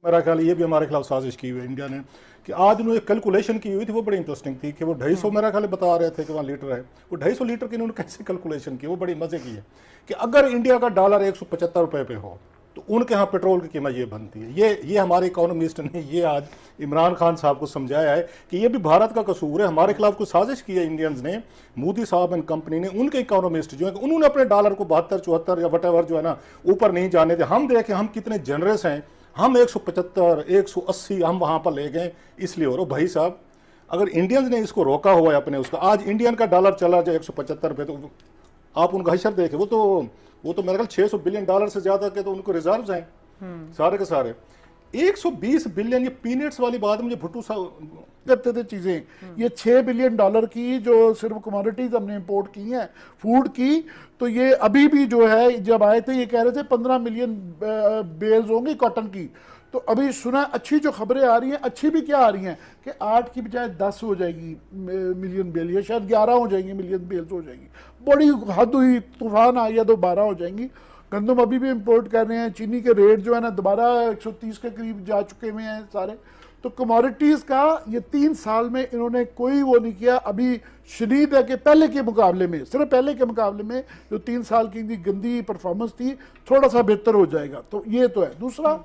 मेरा ख्याल ये भी हमारे खिलाफ साजिश की हुई है इंडिया ने, कि आज उन्होंने कैलकुलेशन की हुई थी, वो बड़ी इंटरेस्टिंग थी कि वो 250 मेरा ख्याल बता रहे थे कि वहाँ लीटर है, वो 250 लीटर की उन्होंने कैसे कैलकुलेशन की, वो बड़ी मजे की है कि अगर इंडिया का डॉलर 175 रुपये पे हो तो उनके यहाँ पेट्रोल की कीमत ये बनती है। ये हमारे इकोनॉमिस्ट ने ये आज इमरान खान साहब को समझाया है कि ये भी भारत का कसूर है, हमारे खिलाफ कुछ साजिश की है इंडियंस ने, मोदी साहब एंड कंपनी ने, उनके इकोनॉमिस्ट जो है उन्होंने अपने डॉलर को 72 74 या वटेवर जो है ना ऊपर नहीं जाने थे। हम देखें हम कितने जनरस हैं, हम 175 180 हम वहाँ पर ले गए इसलिए। और भाई साहब अगर इंडियंस ने इसको रोका हुआ है अपने उसका, आज इंडियन का डॉलर चला जाए 175 रुपये, तो आप उनका हशर देखें, वो तो मेरे ख्याल 600 बिलियन डॉलर से ज्यादा के तो उनको रिजर्व्स हैं सारे के सारे। 120 बिलियन, ये पीनट्स वाली बात मुझे भुट्टू साहब करते थे चीजें। ये 6 बिलियन डॉलर की जो सिर्फ कमोडिटीज हमने इंपोर्ट की हैं फूड की, तो ये अभी भी जो है जब आए थे ये कह रहे थे 15 मिलियन बेल्स होंगी कॉटन की, तो अभी सुना अच्छी जो खबरें आ रही हैं, अच्छी भी क्या आ रही हैं कि 8 की बजाय 10 हो जाएगी मिलियन बेल, या शायद 11 हो जाएंगी मिलियन बेल्स हो जाएगी। बड़ी हद हुई, तूफान आ गया तो 12 हो जाएंगी। गंदम अभी भी इंपोर्ट कर रहे हैं, चीनी के रेट जो है ना दोबारा 130 के करीब जा चुके हुए हैं सारे। तो कमोडिटीज़ का ये 3 साल में इन्होंने कोई वो नहीं किया। अभी शदीद है कि पहले के मुकाबले में, सिर्फ पहले के मुकाबले में जो 3 साल की इनकी गंदी परफॉर्मेंस थी, थोड़ा सा बेहतर हो जाएगा। तो ये तो है। दूसरा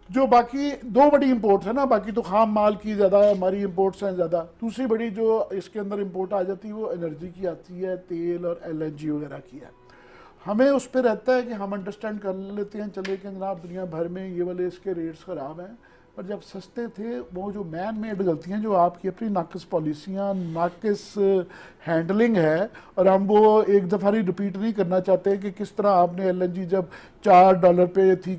जो बाकी 2 बड़ी इंपोर्ट्स है ना, बाकी तो खाम माल की ज़्यादा हमारी इंपोर्ट्स हैं ज़्यादा। दूसरी बड़ी जो इसके अंदर इंपोर्ट आ जाती है वो एनर्जी की आती है, तेल और LNG वगैरह की है। हमें उस पर रहता है कि हम अंडरस्टैंड कर लेते हैं चले कि जनाब दुनिया भर में ये वाले इसके रेट्स ख़राब हैं, पर जब सस्ते थे वो जो मैन मेड गलतियाँ जो आपकी अपनी नाकिस पॉलिसियाँ, नाकिस हैंडलिंग है, और हम वो एक दफ़ा ही रिपीट नहीं करना चाहते कि किस तरह आपने LNG जब $4 पे थी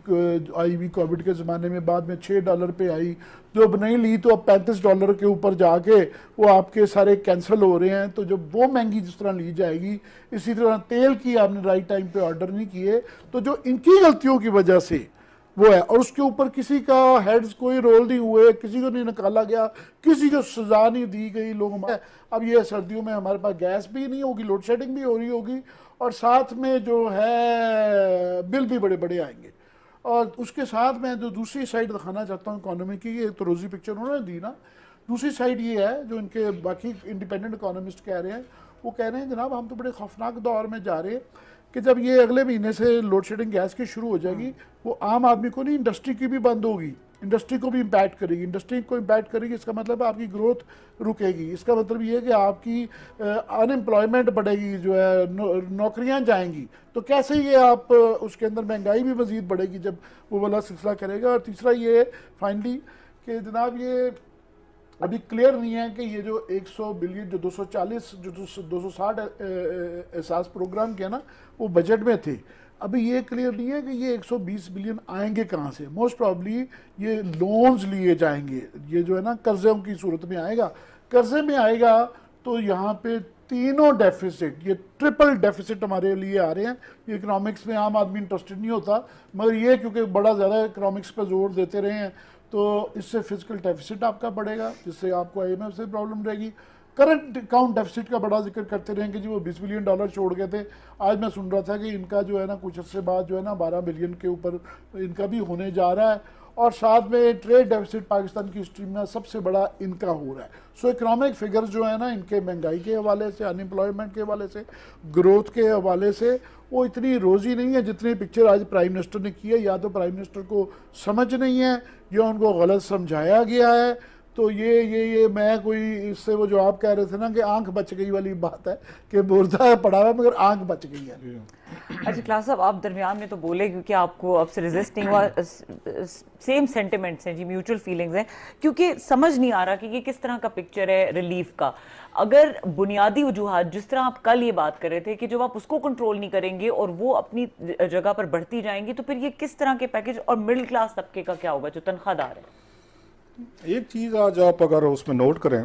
आई हुई कोविड के ज़माने में, बाद में $6 पे आई, जब नहीं ली तो अब $35 के ऊपर जाके वो आपके सारे कैंसिल हो रहे हैं। तो जब वो महंगी जिस तरह ली जाएगी, इसी तरह तेल की आपने राइट टाइम पे ऑर्डर नहीं किए, तो जो इनकी गलतियों की वजह से वो है, और उसके ऊपर किसी का हेड्स कोई रोल नहीं हुए, किसी को नहीं निकाला गया, किसी को सजा नहीं दी गई। लोग अब ये सर्दियों में हमारे पास गैस भी नहीं होगी, लोड शेडिंग भी हो रही होगी, और साथ में जो है बिल भी बड़े बड़े आएंगे। और उसके साथ मैं जो दूसरी साइड दिखाना चाहता हूँ इकोनॉमी की, ये तो रोजी पिक्चर उन्होंने दी ना, दूसरी साइड ये है जो इनके बाकी इंडिपेंडेंट इकोनॉमिस्ट कह रहे हैं, वो कह रहे हैं जनाब हम तो बड़े खौफनाक दौर में जा रहे हैं कि जब ये अगले महीने से लोड शेडिंग गैस की शुरू हो जाएगी, वो आम आदमी को नहीं, इंडस्ट्री की भी बंद होगी, इंडस्ट्री को भी इम्पैक्ट करेगी। इंडस्ट्री को इम्पैक्ट करेगी, इसका मतलब आपकी ग्रोथ रुकेगी, इसका मतलब ये है कि आपकी अनएम्प्लॉयमेंट बढ़ेगी, जो है नौकरियां जाएंगी। तो कैसे ये आप उसके अंदर महंगाई भी मज़ीद बढ़ेगी जब वो वाला सिलसिला करेगा। और तीसरा ये फाइनली कि जनाब ये अभी क्लियर नहीं है कि ये जो 100 बिलियन जो 240 जो 260 एहसास प्रोग्राम के ना वो बजट में थे, अभी ये क्लियर नहीं है कि ये 120 बिलियन आएंगे कहाँ से। मोस्ट प्रॉब्ली ये लोन्स लिए जाएंगे, ये जो है ना कर्ज़ों की सूरत में आएगा। कर्जे में आएगा तो यहाँ पे तीनों डेफिसिट, ये ट्रिपल डेफिसिट हमारे लिए आ रहे हैं। ये इकोनॉमिक्स में आम आदमी इंटरेस्टेड नहीं होता, मगर ये क्योंकि बड़ा ज़्यादा इकोनॉमिक्स पर जोर देते रहे हैं, तो इससे फिजिकल डेफिसिट आपका बढ़ेगा, जिससे आपको IMF से प्रॉब्लम रहेगी। करंट अकाउंट डेफिसिट का बड़ा जिक्र करते रहेंगे जी, वो $20 बिलियन छोड़ गए थे। आज मैं सुन रहा था कि इनका जो है ना कुछ अर्से बाद जो है ना 12 बिलियन के ऊपर इनका भी होने जा रहा है। और साथ में ट्रेड डेफिसिट पाकिस्तान की हिस्ट्री में सबसे बड़ा इनका हो रहा है। सो इकोनॉमिक फिगर्स जो है ना इनके महंगाई के हवाले से, अनएम्प्लॉयमेंट के हवाले से, ग्रोथ के हवाले से वो इतनी रोजी नहीं है जितनी पिक्चर आज प्राइम मिनिस्टर ने की है। या तो प्राइम मिनिस्टर को समझ नहीं है या उनको गलत समझाया गया है। तो ये मैं कोई इससे वो जो आप कह रहे थे ना कि आंख बच गई वाली बात है कि मुर्दा पड़ा हुआ मगर आंख बच गई है। अच्छा क्लास साहब, आप दरमियान में तो बोले क्योंकि आपको अब से रेजिस्ट नहीं हुआ, सेम सेंटिमेंट्स हैं जी, म्यूचुअल फीलिंग्स हैं, क्योंकि समझ नहीं आ रहा कि ये किस तरह का पिक्चर है रिलीफ का। अगर बुनियादी वजूहात जिस तरह आप कल ये बात कर रहे थे कि जब आप उसको कंट्रोल नहीं करेंगे और वो अपनी जगह पर बढ़ती जाएंगी, तो फिर ये किस तरह के पैकेज, और मिडिल क्लास तबके का क्या होगा जो तनख्वाहदार है? एक चीज़ आज आप अगर उसमें नोट करें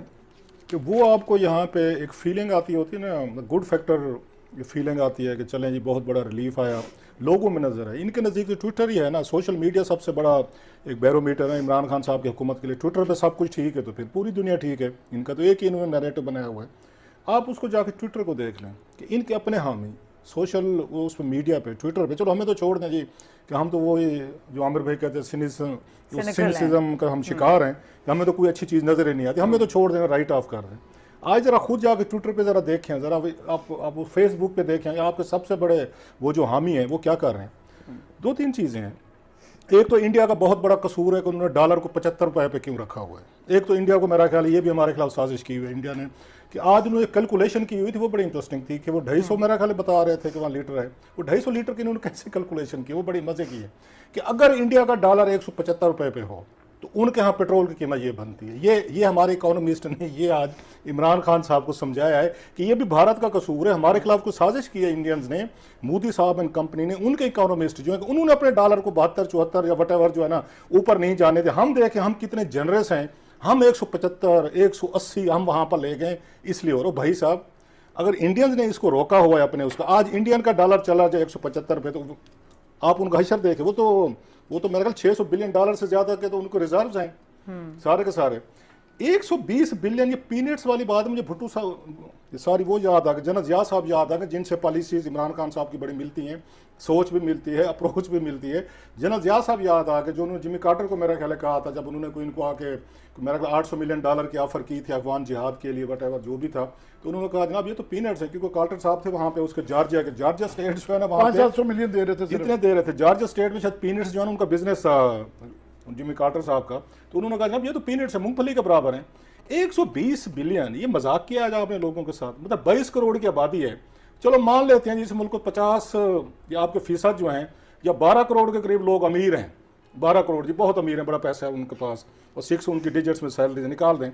कि वो आपको यहाँ पे एक फीलिंग आती होती है ना, गुड फैक्टर फीलिंग आती है कि चलें जी बहुत बड़ा रिलीफ आया, लोगों में नज़र है। इनके नज़दीक तो ट्विटर ही है ना, सोशल मीडिया सबसे बड़ा एक बैरोमीटर है इमरान खान साहब की हुकूमत के लिए। ट्विटर पे सब कुछ ठीक है तो फिर पूरी दुनिया ठीक है। इनका तो एक ही इन्होंने नैरेटिव बनाया हुआ है। आप उसको जाके ट्विटर को देख लें कि इनके अपने हामी सोशल उस पर मीडिया पे ट्विटर पे, चलो हमें तो छोड़ दें जी कि हम तो वो ये जो आमिर भाई कहते हैं सिनिसिज्म का हम शिकार हैं, कि हमें तो कोई अच्छी चीज़ नज़र ही नहीं आती, हमें तो छोड़ दें, राइट ऑफ कर दें। आज ज़रा खुद जाके ट्विटर पे ज़रा देखें, ज़रा आप वो फेसबुक पे देखें, आपके सबसे बड़े वो जो हामी हैं वो क्या कर रहे हैं। दो तीन चीज़ें हैं। एक तो इंडिया का बहुत बड़ा कसूर है कि उन्होंने डॉलर को 75 रुपए पे क्यों रखा हुआ है। एक तो इंडिया को मेरा ख्याल ये भी हमारे खिलाफ साजिश की हुई है इंडिया ने, कि आज उन्होंने कैलकुलेशन की हुई थी, वो बड़ी इंटरेस्टिंग थी कि वो 250 मेरा ख्याल बता रहे थे कि वहाँ लीटर है, वो 250 लीटर की उन्होंने कैसे कैलकुलेशन की, वो बड़ी मजे की है कि अगर इंडिया का डॉलर 175 रुपए पे हो तो उनके यहाँ पेट्रोल की कीमत ये बनती है। ये हमारे इकोनॉमिस्ट ने ये आज इमरान खान साहब को समझाया है कि ये भी भारत का कसूर है, हमारे खिलाफ कुछ साजिश की है इंडियंस ने, मोदी साहब एंड कंपनी ने, उनके इकोनॉमिस्ट जो है उन्होंने अपने डॉलर को 72 74 या वटेवर जो है ना ऊपर नहीं जाने दे। हम देखें हम कितने जनरस हैं, हम 175 180 हम वहाँ पर ले गए इसलिए। और भाई साहब अगर इंडियंस ने इसको रोका हुआ है अपने उसका, आज इंडियन का डॉलर चला जाए 175 रुपये, तो आप उनका हशर देखें, वो तो मेरे ख्याल 600 बिलियन डॉलर से ज्यादा के तो उनको रिजर्व्स हैं सारे के सारे। 120 बिलियन, ये पीनट्स वाली बात मुझे भुट्टो साहब सारी वो याद आ गई, जनरल ज़िया साहब याद आ गए, जिनसे पॉलिसीज इमरान खान साहब की बड़ी मिलती हैं, सोच भी मिलती है, अप्रोच भी मिलती है। जनरल ज़िया साहब याद आ गए जो उन्होंने जिमी कार्टर को मेरा ख्याल कहा था, जब उन्होंने कोई इनको आके मेरा ख्याल 800 मिलियन डॉलर की ऑफर की थी अफगान जिहाद के लिए, वट एवर जो भी था, तो उन्होंने कहा जनाब ये तो पीनट्स है, क्योंकि कार्टर साहब थे वहाँ पे उसके जॉर्जिया स्टेट जो है ना वहाँ पे 500 मिलियन दे रहे थे, जितने दे रहे थे जॉर्जिया स्टेट में शायद पीनट्स जो है ना उनका बिजनेस था जिमी कार्टर साहब का, तो उन्होंने कहा जनाब ये तो पीनट्स है, मूंगफली के बराबर है। 120 बिलियन, ये मजाक किया आज आपने लोगों के साथ, मतलब 22 करोड़ की आबादी है। चलो मान लेते हैं जिस मुल्क को 50 या आपके फीसद जो हैं या 12 करोड़ के करीब लोग अमीर हैं, 12 करोड़ जी बहुत अमीर हैं, बड़ा पैसा है उनके पास, और 6 उनकी डिजिट्स में सैलरी निकाल दें,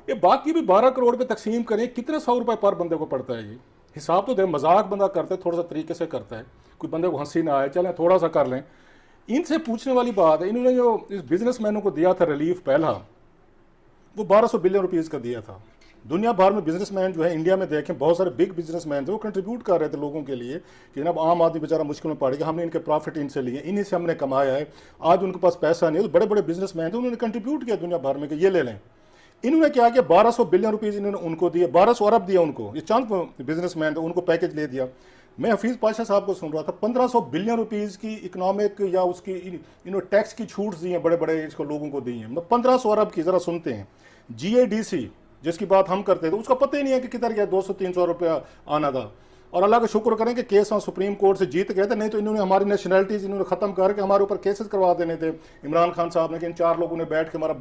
ये बाकी भी 12 करोड़ पे तकसीम करें, कितने 100 रुपये पर बंदे को पड़ता है। ये हिसाब तो दे, मजाक बंदा करता है थोड़ा सा तरीके से करता है, कोई बंदे को हंसी ना आए, चलें थोड़ा सा कर लें। इनसे पूछने वाली बात है, इन्होंने जो इस बिजनेसमैनों को दिया था रिलीफ पहला, वो 1200 बिलियन रुपीज़ का दिया था। दुनिया भर में बिजनेसमैन जो है, इंडिया में देखें बहुत सारे बिग बिजनेसमैन थे, वो कंट्रीब्यूट कर रहे थे लोगों के लिए कि जनाब आम आदमी बेचारा मुश्किल में पड़ गया, हमने इनके प्रॉफिट इनसे लिए, इन्हीं से हमने कमाया है, आज उनके पास पैसा नहीं है, तो बड़े बड़े बिजनेसमैन थे, उन्होंने कंट्रीब्यूट किया दुनिया भर में कि ये ले लें। इन्होंने क्या किया, 1200 बिलियन रुपीज़ इन्होंने उनको दिए, 1200 अरब दिया उनको, ये चंद बिजनेसमैन थे, उनको पैकेज ले दिया। मैं हफीज़ पाशा साहब को सुन रहा था, 1500 बिलियन रुपीज़ की इकोनॉमिक या उसकी इन्होंने टैक्स की छूट दी है, बड़े बड़े इसको लोगों को दी है, 1500 अरब की। ज़रा सुनते हैं, GADC जिसकी बात हम करते थे उसका पता ही नहीं है कि किधर गया, 200-300 रुपया आना था। और अल्लाह का शुक्र करें कि केस वहाँ सुप्रीम कोर्ट से जीत गए थे, नहीं तो इन्होंने हमारी नेशनैलिटीज़ इन्होंने ख़त्म करके हमारे ऊपर केसेस करवा देने थे इमरान खान साहब ने, कि इन 4 लोगों ने बैठ के हमारा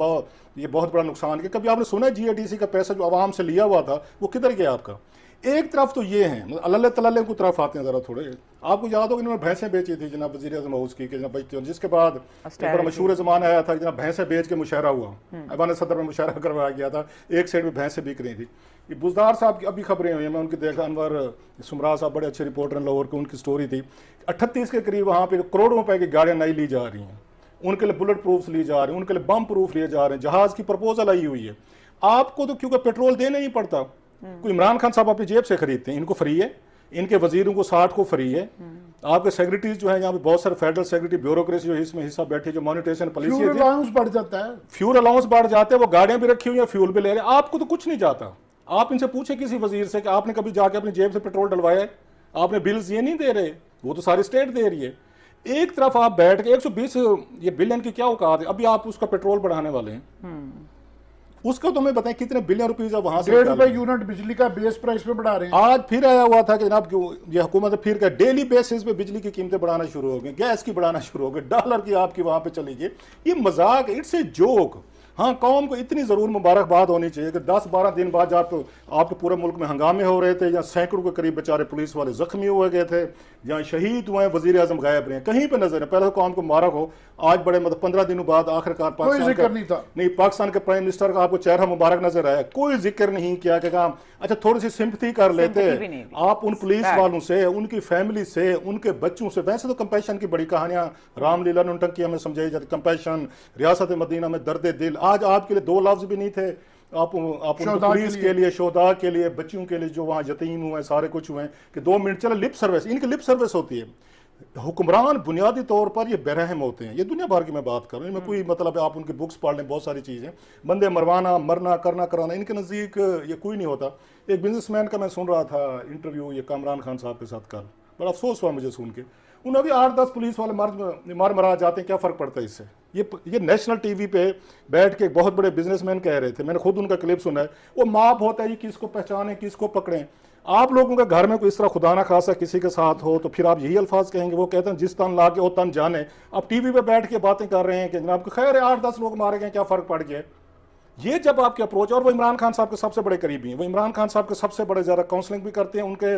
ये बहुत बड़ा नुकसान किया। कभी आपने सुना है GADC का पैसा जो आवाम से लिया हुआ था वो किधर गया आपका? एक तरफ तो ये हैं, अल्लाह तल्ला को तरफ आते हैं ज़रा थोड़े। आपको याद हो कि इन्होंने भैंसें बेची थी जनाब वज़ीर आज़म हाउस की, जनाब बेचती हूँ, जिसके बाद एक बड़ा मशहूर ज़माना आया था जनाब भैंसें बेच के मुशायरा हुआ, ऐवान सदर में मुशायरा करवाया गया था, एक साइड में भैंसें बिक रही थी। ये बुजदार साहब की अभी खबरें हुई हैं, मैं उनकी देखा, अनवर सुमरा साहब बड़े अच्छे रिपोर्टर हैं लाहौर के, उनकी स्टोरी थी 38 के करीब वहाँ पे करोड़ों रुपए की गाड़ियाँ नई ली जा रही हैं, उनके लिए बुलेट प्रूफ ली जा रही हैं, उनके लिए बम प्रूफ लिए जा रहे हैं, जहाज़ की प्रपोजल आई हुई है। आपको तो क्योंकि पेट्रोल देना ही पड़ता, कोई इमरान खान साहब अपनी जेब से खरीदते हैं, इनको फ्री है, इनके वजीरों को 60 को फ्री है, आपके सेक्रेटरीज जो है यहाँ पे बहुत सारे फेडरल सेक्रेटरी ब्यूरोक्रेसी जो इसमें हिस्सा बैठी, जो मॉनिटरेशन पॉलिसी, फ्यूल अलाउंस बढ़ जाता है, फ्यूल अलाउंस बढ़ जाते हैं, वो गाड़ियां भी रखी हुई हैं, फ्यूल भी ले रहे हैं, आपको तो कुछ नहीं जाता। आप इनसे पूछे किसी वजीर से कि आपने कभी जाके अपनी जेब से पेट्रोल डलवाया है? आपने बिल्स ये नहीं दे रहे, वो तो सारी स्टेट दे रही है। एक तरफ आप बैठ के 120 ये बिलियन की क्या औकात है, अभी आप उसका पेट्रोल बढ़ाने वाले हैं, उसका तो मैं बताएं कितने बिलियन रुपीज अब वहां से 1.5 रुपए यूनिट बिजली का बेस प्राइस पे बढ़ा रहे हैं। आज फिर आया हुआ था कि जनाब ये हुकूमत फिर क्या डेली बेसिस पे बिजली की कीमतें बढ़ाना शुरू हो गई, गैस की बढ़ाना शुरू हो गई, डॉलर की आपकी वहां पे चली गई। ये मजाक, इट्स ए जोक। हाँ, कौम को इतनी ज़रूर मुबारकबाद होनी चाहिए कि 10-12 दिन बाद जब आपके पूरे मुल्क में हंगामे हो रहे थे, या सैकड़ों के करीब बेचारे पुलिस वाले जख्मी हुए गए थे, जहाँ शहीद हुए, वजीर आजम गायब रहे, कहीं पे नजर है। पहले तो कौम को मुबारक हो, आज बड़े मतलब 15 दिनों बाद आखिरकार पाकिस्तान के प्राइम मिनिस्टर का आपको चेहरा मुबारक नजर आया, कोई जिक्र नहीं किया कि अच्छा थोड़ी सी सिंपथी कर लेते आप उन पुलिस वालों से, उनकी फैमिली से, उनके बच्चों से। वैसे तो कंपैशन की बड़ी कहानियां रामलीला नौटंकी हमें समझाई जाती, कंपैशन, रियासत मदीना में दर्द दिल। आज आपके लिए 2 लफ्ज भी नहीं थे, आप पुलिस के लिए, शोहदा के लिए, बच्चियों के लिए जो वहाँ यतीम हुए, सारे कुछ हुए, कि 2 मिनट चले लिप सर्विस, इनकी लिप सर्विस होती है। हुक्मरान बुनियादी तौर पर ये बेरहम होते हैं, ये दुनिया भर की मैं बात कर रहा हूँ, इनमें कोई मतलब है, आप उनकी बुक्स पढ़ लें, बहुत सारी चीज़ें, बंदे मरवाना, मरना, करना, कराना, इनके नज़दीक ये कोई नहीं होता। एक बिजनेसमैन का मैं सुन रहा था इंटरव्यू ये कामरान खान साहब के साथ कल, बड़ा अफसोस हुआ मुझे सुन के। उन्हें भी 8-10 पुलिस वाले मार मरा जाते हैं, क्या फ़र्क पड़ता है इससे। ये नेशनल टीवी पे बैठ के बहुत बड़े बिजनेसमैन कह रहे थे, मैंने खुद उनका क्लिप सुना है, वो माप होता है जी किसको पहचाने किसको पकड़ें। आप लोगों के घर में कोई इस तरह खुदा ना खासा किसी के साथ हो तो फिर आप यही अल्फाज कहेंगे। वो कहते हैं जिस तन ला के वो तन जाने। आप टीवी पे बैठ के बातें कर रहे हैं कि जनाब खैर है 8-10 लोग मारे गए, क्या फ़र्क पड़ गया। ये जब आपके अप्रोच, और वो इमरान खान साहब के सबसे बड़े करीबी हैं, वो इमरान खान साहब के सबसे बड़े ज़्यादा काउंसलिंग भी करते हैं, उनके